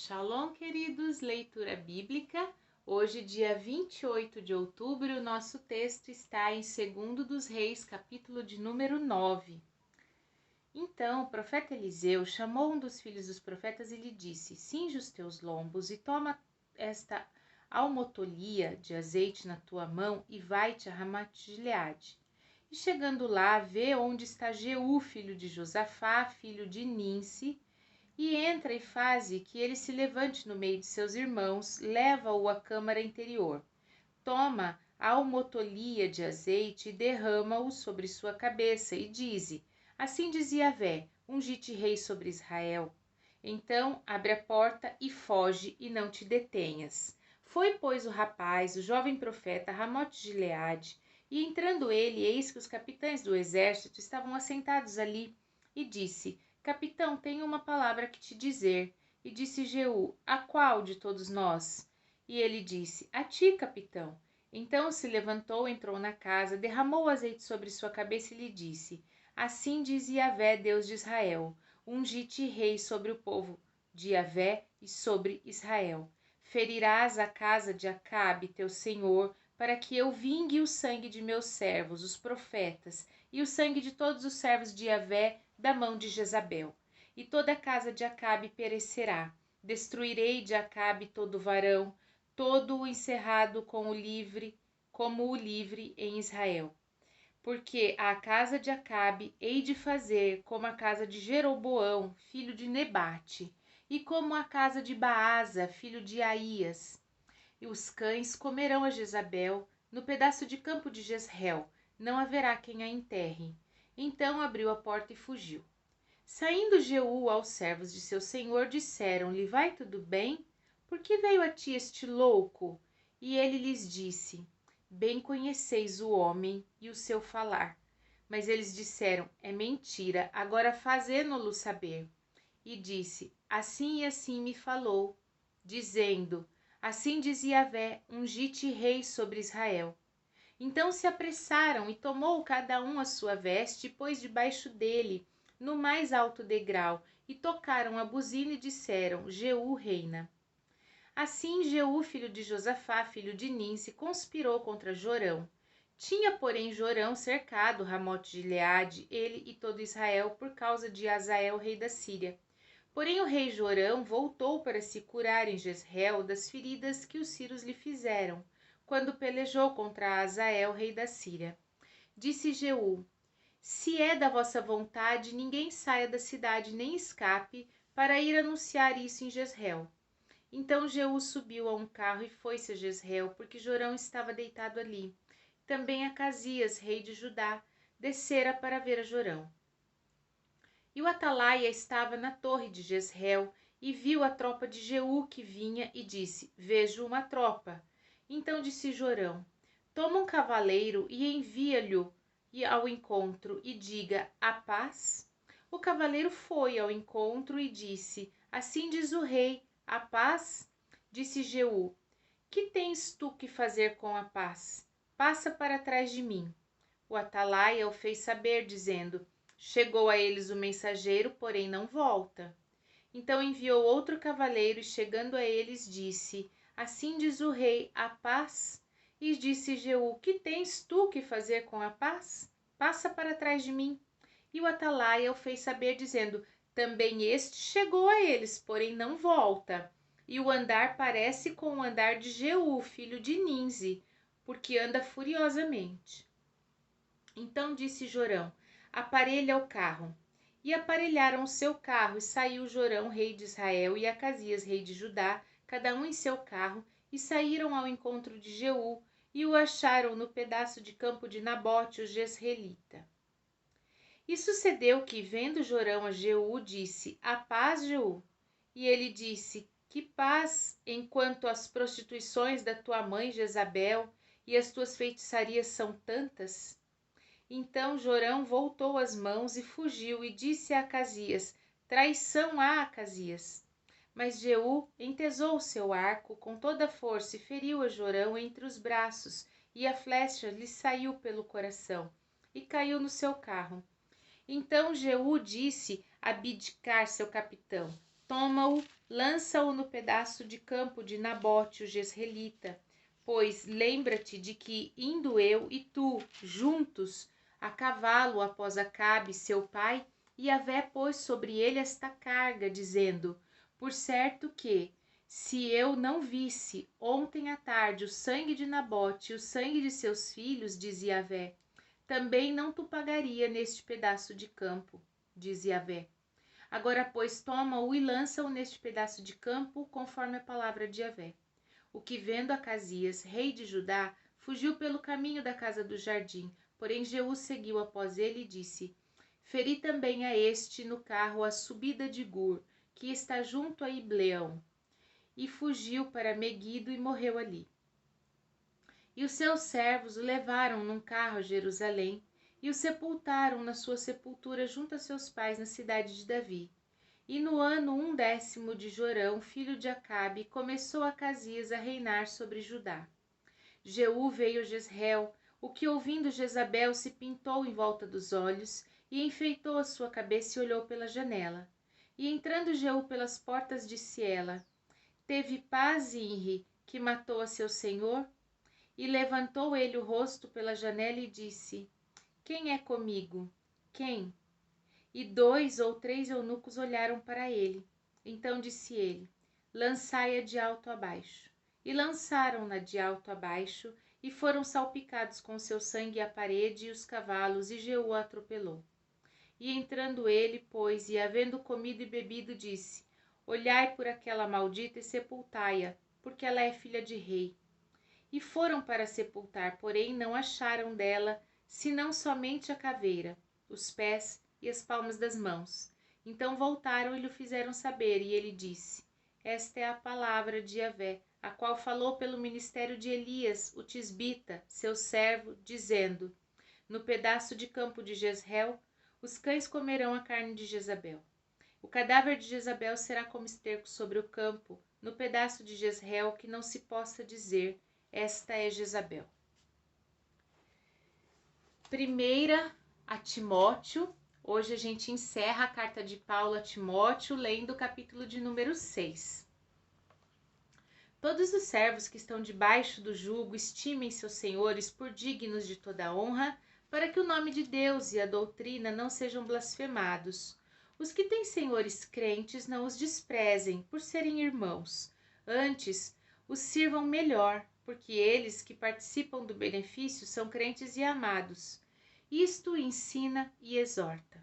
Shalom, queridos, leitura bíblica. Hoje, dia 28 de outubro, nosso texto está em 2 dos Reis, capítulo de número 9. Então, o profeta Eliseu chamou um dos filhos dos profetas e lhe disse: cinge os teus lombos e toma esta almotolia de azeite na tua mão e vai-te a Ramate-Gileade. E chegando lá, vê onde está Jeú, filho de Josafá, filho de Ninsi, e entra e faze que ele se levante no meio de seus irmãos, leva-o à câmara interior. Toma a almotolia de azeite e derrama-o sobre sua cabeça, e dize: assim diz Yahvé, ungi-te rei sobre Israel. Então abre a porta e foge, e não te detenhas. Foi, pois, o rapaz, o jovem profeta, a Ramote-Gileade, e entrando ele, eis que os capitães do exército estavam assentados ali, e disse: capitão, tenho uma palavra que te dizer. E disse Jeú: a qual de todos nós? E ele disse: a ti, capitão. Então se levantou, entrou na casa, derramou o azeite sobre sua cabeça e lhe disse: assim diz Yahvé, Deus de Israel, ungi-te rei sobre o povo de Yahvé e sobre Israel. Ferirás a casa de Acabe, teu senhor, para que eu vingue o sangue de meus servos, os profetas, e o sangue de todos os servos de Yahvé da mão de Jezabel. E toda a casa de Acabe perecerá. Destruirei de Acabe todo varão, todo o encerrado como o livre em Israel. Porque a casa de Acabe hei de fazer como a casa de Jeroboão, filho de Nebate, e como a casa de Baasa, filho de Aías. E os cães comerão a Jezabel no pedaço de campo de Jezreel, não haverá quem a enterre. Então abriu a porta e fugiu. Saindo Jeú aos servos de seu senhor, disseram-lhe: vai tudo bem? Por que veio a ti este louco? E ele lhes disse: bem conheceis o homem e o seu falar. Mas eles disseram: é mentira, agora fazê-no-lo saber. E disse: assim e assim me falou, dizendo: assim diz Yahvé, ungi-te rei sobre Israel. Então se apressaram e tomou cada um a sua veste e pôs debaixo dele, no mais alto degrau, e tocaram a buzina e disseram: Jeú reina. Assim Jeú, filho de Josafá, filho de Ninsi, conspirou contra Jorão. Tinha, porém, Jorão cercado Ramote-Gileade, ele e todo Israel, por causa de Hazael, rei da Síria. Porém o rei Jorão voltou para se curar em Jezreel das feridas que os sírios lhe fizeram, quando pelejou contra Hazael, rei da Síria. Disse Jeú: se é da vossa vontade, ninguém saia da cidade nem escape para ir anunciar isso em Jezreel. Então Jeú subiu a um carro e foi-se a Jezreel, porque Jorão estava deitado ali. Também Acasias, rei de Judá, descera para ver a Jorão. E o atalaia estava na torre de Jezreel e viu a tropa de Jeú que vinha e disse: vejo uma tropa. Então disse Jorão: toma um cavaleiro e envia-lhe ao encontro e diga: a paz. O cavaleiro foi ao encontro e disse: assim diz o rei, a paz. Disse Jeú: que tens tu que fazer com a paz? Passa para trás de mim. O atalaia o fez saber, dizendo: chegou a eles o mensageiro, porém não volta. Então enviou outro cavaleiro e, chegando a eles, disse: assim diz o rei, a paz. E disse Jeú: que tens tu que fazer com a paz? Passa para trás de mim. E o atalaia o fez saber, dizendo: também este chegou a eles, porém não volta. E o andar parece com o andar de Jeú, filho de Ninsi, porque anda furiosamente. Então disse Jorão: aparelha o carro. E aparelharam o seu carro, e saiu Jorão, rei de Israel, e Acasias, rei de Judá, cada um em seu carro, e saíram ao encontro de Jeú, e o acharam no pedaço de campo de Nabote, o jezreelita. E sucedeu que, vendo Jorão a Jeú, disse: a paz, Jeú. E ele disse: que paz, enquanto as prostituições da tua mãe Jezabel e as tuas feitiçarias são tantas? Então Jorão voltou as mãos e fugiu, e disse a Acasias: traição há, Acasias. Mas Jeú entesou o seu arco com toda a força e feriu a Jorão entre os braços, e a flecha lhe saiu pelo coração, e caiu no seu carro. Então Jeú disse a Bidkar, seu capitão: toma-o lança-o no pedaço de campo de Nabote, o jezreelita, pois lembra-te de que, indo eu e tu, juntos, a cavalo após Acabe, seu pai, Yahvé pôs sobre ele esta carga, dizendo: por certo que, se eu não visse ontem à tarde o sangue de Nabote e o sangue de seus filhos, diz Yahvé, também não tu pagaria neste pedaço de campo, diz Yahvé. Agora, pois, toma-o e lança-o neste pedaço de campo, conforme a palavra de Yahvé. O que, vendo Acasias, rei de Judá, fugiu pelo caminho da casa do jardim, porém Jeú seguiu após ele e disse: feri também a este no carro a subida de Gur, que está junto a Ibleão, e fugiu para Meguido e morreu ali. E os seus servos o levaram num carro a Jerusalém, e o sepultaram na sua sepultura junto a seus pais na cidade de Davi. E no ano 10º de Jorão, filho de Acabe, começou Acasias a reinar sobre Judá. Jeú veio a Jezreel, o que ouvindo Jezabel se pintou em volta dos olhos, e enfeitou a sua cabeça e olhou pela janela. E entrando Jeú pelas portas, disse ela: teve paz Inri, que matou a seu senhor? E levantou ele o rosto pela janela e disse: quem é comigo? Quem? E 2 ou 3 eunucos olharam para ele. Então disse ele: lançai-a de alto a baixo. E lançaram-na de alto a baixo, e foram salpicados com seu sangue a parede e os cavalos, e Jeú a atropelou. E entrando ele, pois, e havendo comido e bebido, disse: olhai por aquela maldita e sepultai-a, porque ela é filha de rei. E foram para sepultar, porém não acharam dela, senão somente a caveira, os pés e as palmas das mãos. Então voltaram e lhe fizeram saber, e ele disse: esta é a palavra de Yahvé, a qual falou pelo ministério de Elias, o tisbita, seu servo, dizendo: no pedaço de campo de Jezreel, os cães comerão a carne de Jezabel. O cadáver de Jezabel será como esterco sobre o campo, no pedaço de Jezreel, que não se possa dizer: esta é Jezabel. Primeira a Timóteo. Hoje a gente encerra a carta de Paulo a Timóteo, lendo o capítulo de número 6. Todos os servos que estão debaixo do jugo estimem seus senhores por dignos de toda honra, para que o nome de Deus e a doutrina não sejam blasfemados. Os que têm senhores crentes não os desprezem por serem irmãos. Antes, os sirvam melhor, porque eles que participam do benefício são crentes e amados. Isto ensina e exorta.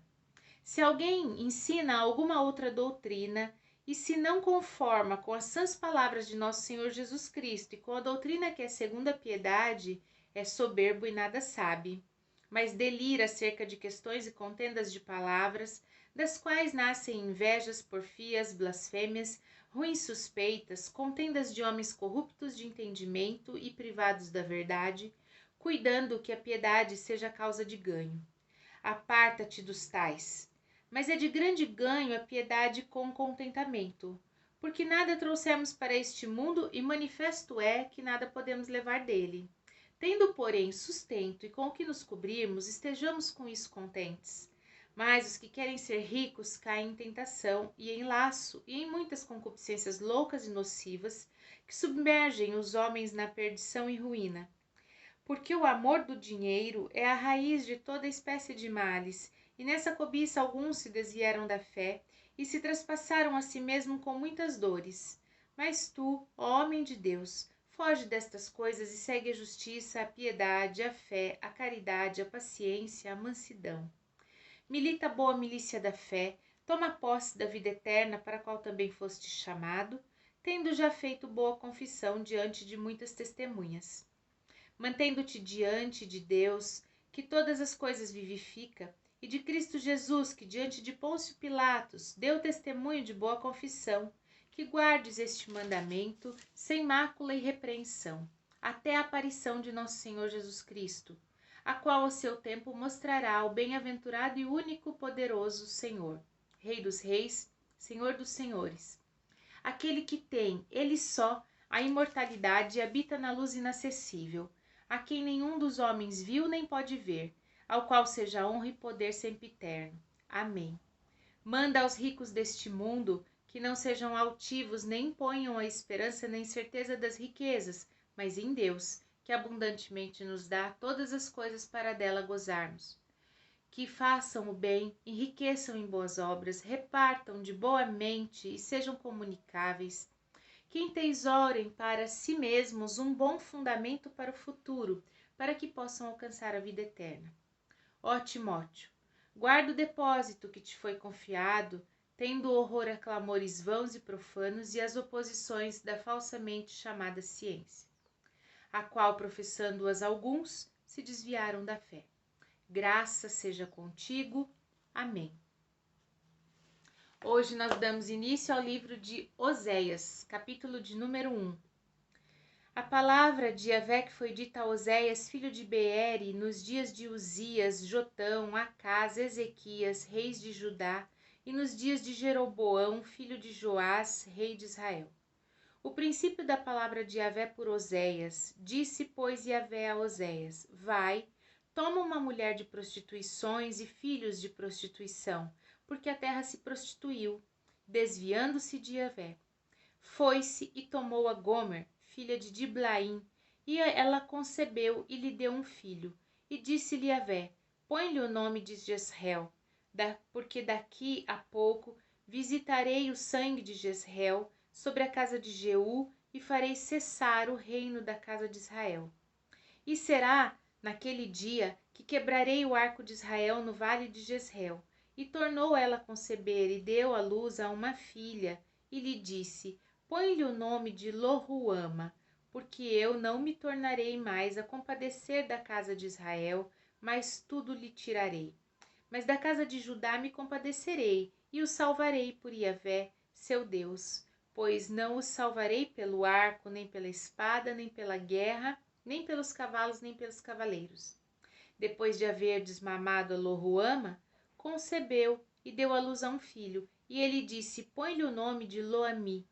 Se alguém ensina alguma outra doutrina, e se não conforma com as sãs palavras de nosso Senhor Jesus Cristo e com a doutrina que é segundo a piedade, é soberbo e nada sabe, mas delira acerca de questões e contendas de palavras, das quais nascem invejas, porfias, blasfêmias, ruins suspeitas, contendas de homens corruptos de entendimento e privados da verdade, cuidando que a piedade seja causa de ganho. Aparta-te dos tais. Mas é de grande ganho a piedade com contentamento, porque nada trouxemos para este mundo e manifesto é que nada podemos levar dele. Tendo, porém, sustento e com o que nos cobrirmos, estejamos com isso contentes. Mas os que querem ser ricos caem em tentação e em laço e em muitas concupiscências loucas e nocivas que submergem os homens na perdição e ruína. Porque o amor do dinheiro é a raiz de toda espécie de males, e nessa cobiça alguns se desviaram da fé e se traspassaram a si mesmos com muitas dores. Mas tu, ó homem de Deus, foge destas coisas e segue a justiça, a piedade, a fé, a caridade, a paciência, a mansidão. Milita a boa milícia da fé, toma posse da vida eterna para a qual também foste chamado, tendo já feito boa confissão diante de muitas testemunhas. Mantendo-te diante de Deus, que todas as coisas vivifica, e de Cristo Jesus, que diante de Pôncio Pilatos deu testemunho de boa confissão, que guardes este mandamento sem mácula e repreensão, até a aparição de nosso Senhor Jesus Cristo, a qual ao seu tempo mostrará o bem-aventurado e único poderoso Senhor, Rei dos reis, Senhor dos senhores, aquele que tem, ele só, a imortalidade e habita na luz inacessível, a quem nenhum dos homens viu nem pode ver, ao qual seja honra e poder sempre eterno. Amém. Manda aos ricos deste mundo que não sejam altivos, nem ponham a esperança na incerteza das riquezas, mas em Deus, que abundantemente nos dá todas as coisas para dela gozarmos. Que façam o bem, enriqueçam em boas obras, repartam de boa mente e sejam comunicáveis. Que entesourem para si mesmos um bom fundamento para o futuro, para que possam alcançar a vida eterna. Ó Timóteo, guarda o depósito que te foi confiado, tendo horror a clamores vãos e profanos e as oposições da falsamente chamada ciência, a qual, professando-as alguns, se desviaram da fé. Graça seja contigo. Amém. Hoje nós damos início ao livro de Oséias, capítulo de número 1. A palavra de Yahvé que foi dita a Oséias, filho de Beere, nos dias de Uzias, Jotão, Acás, Ezequias, reis de Judá, e nos dias de Jeroboão, filho de Joás, rei de Israel. O princípio da palavra de Yahvé por Oséias. Disse, pois, Yahvé a Oséias: Vai, toma uma mulher de prostituições e filhos de prostituição, porque a terra se prostituiu, desviando-se de Yahvé. Foi-se e tomou a Gomer, filha de Diblaim, e ela concebeu e lhe deu um filho. E disse-lhe Yahvé: Põe-lhe o nome de Jezreel, porque daqui a pouco visitarei o sangue de Jezreel sobre a casa de Jeú e farei cessar o reino da casa de Israel. E será naquele dia que quebrarei o arco de Israel no vale de Jezreel. E tornou ela a conceber e deu à luz a uma filha, e lhe disse: Põe-lhe o nome de Loruama, porque eu não me tornarei mais a compadecer da casa de Israel, mas tudo lhe tirarei. Mas da casa de Judá me compadecerei, e o salvarei por Yahvé, seu Deus. Pois não os salvarei pelo arco, nem pela espada, nem pela guerra, nem pelos cavalos, nem pelos cavaleiros. Depois de haver desmamado a Loruama, concebeu e deu à luz a um filho, e ele disse: Põe-lhe o nome de Loami,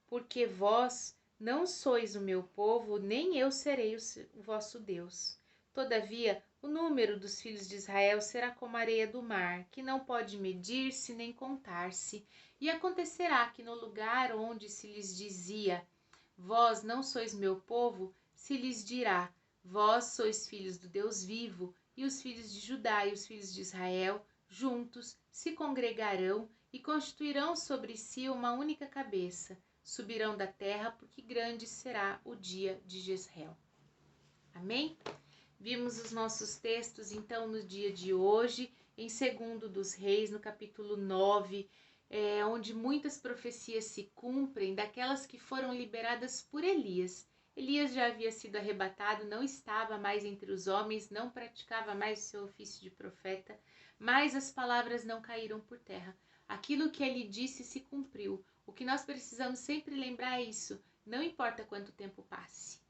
porque vós não sois o meu povo, nem eu serei o vosso Deus. Todavia, o número dos filhos de Israel será como a areia do mar, que não pode medir-se nem contar-se. E acontecerá que no lugar onde se lhes dizia: Vós não sois meu povo, se lhes dirá: Vós sois filhos do Deus vivo. E os filhos de Judá e os filhos de Israel, juntos, se congregarão e constituirão sobre si uma única cabeça. Subirão da terra, porque grande será o dia de Jezreel. Amém? Vimos os nossos textos, então, no dia de hoje, em 2 dos Reis, no capítulo 9, onde muitas profecias se cumprem, daquelas que foram liberadas por Elias. Elias já havia sido arrebatado, não estava mais entre os homens, não praticava mais o seu ofício de profeta, mas as palavras não caíram por terra. Aquilo que ele disse se cumpriu. O que nós precisamos sempre lembrar é isso: não importa quanto tempo passe.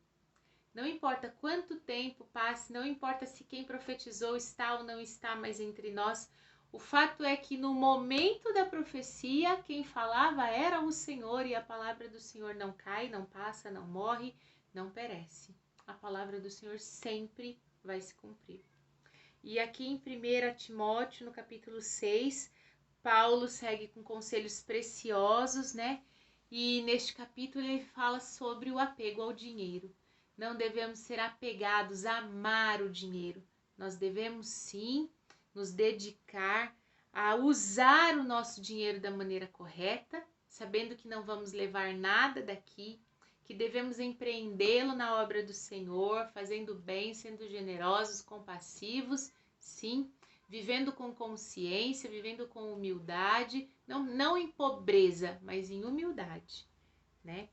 Não importa quanto tempo passe, não importa se quem profetizou está ou não está mais entre nós. O fato é que no momento da profecia, quem falava era o Senhor, e a palavra do Senhor não cai, não passa, não morre, não perece. A palavra do Senhor sempre vai se cumprir. E aqui em 1 Timóteo, no capítulo 6, Paulo segue com conselhos preciosos, né? E neste capítulo ele fala sobre o apego ao dinheiro. Não devemos ser apegados a amar o dinheiro. Nós devemos sim nos dedicar a usar o nosso dinheiro da maneira correta, sabendo que não vamos levar nada daqui, que devemos empreendê-lo na obra do Senhor, fazendo bem, sendo generosos, compassivos, sim, vivendo com consciência, vivendo com humildade, não em pobreza, mas em humildade, né?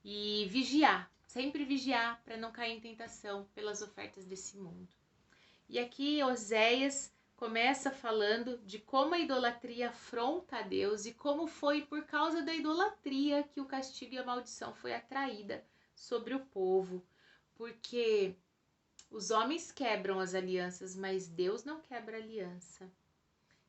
E vigiar, sempre vigiar para não cair em tentação pelas ofertas desse mundo. E aqui Oséias começa falando de como a idolatria afronta a Deus e como foi por causa da idolatria que o castigo e a maldição foi atraída sobre o povo. Porque os homens quebram as alianças, mas Deus não quebra aliança.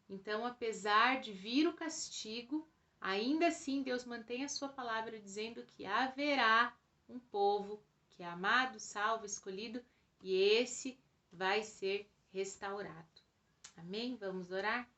Então, apesar de vir o castigo, ainda assim Deus mantém a sua palavra dizendo que haverá um povo que é amado, salvo, escolhido, e esse vai ser restaurado. Amém? Vamos orar?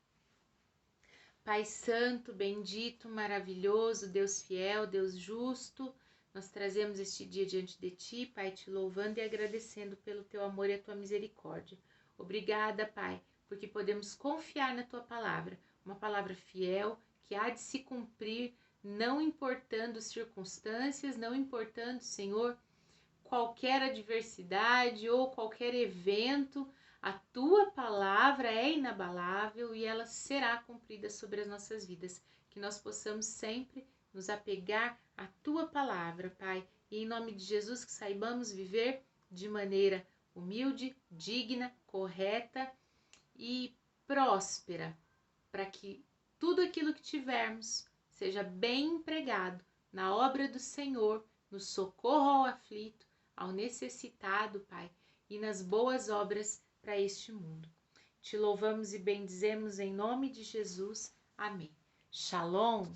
Pai Santo, bendito, maravilhoso, Deus fiel, Deus justo, nós trazemos este dia diante de Ti, Pai, te louvando e agradecendo pelo Teu amor e a Tua misericórdia. Obrigada, Pai, porque podemos confiar na Tua palavra, uma palavra fiel que há de se cumprir, não importando circunstâncias, não importando, Senhor, qualquer adversidade ou qualquer evento. A Tua palavra é inabalável e ela será cumprida sobre as nossas vidas. Que nós possamos sempre nos apegar à Tua palavra, Pai. E em nome de Jesus que saibamos viver de maneira humilde, digna, correta e próspera, para que tudo aquilo que tivermos seja bem empregado na obra do Senhor, no socorro ao aflito, ao necessitado, Pai, e nas boas obras para este mundo. Te louvamos e bendizemos em nome de Jesus. Amém. Shalom!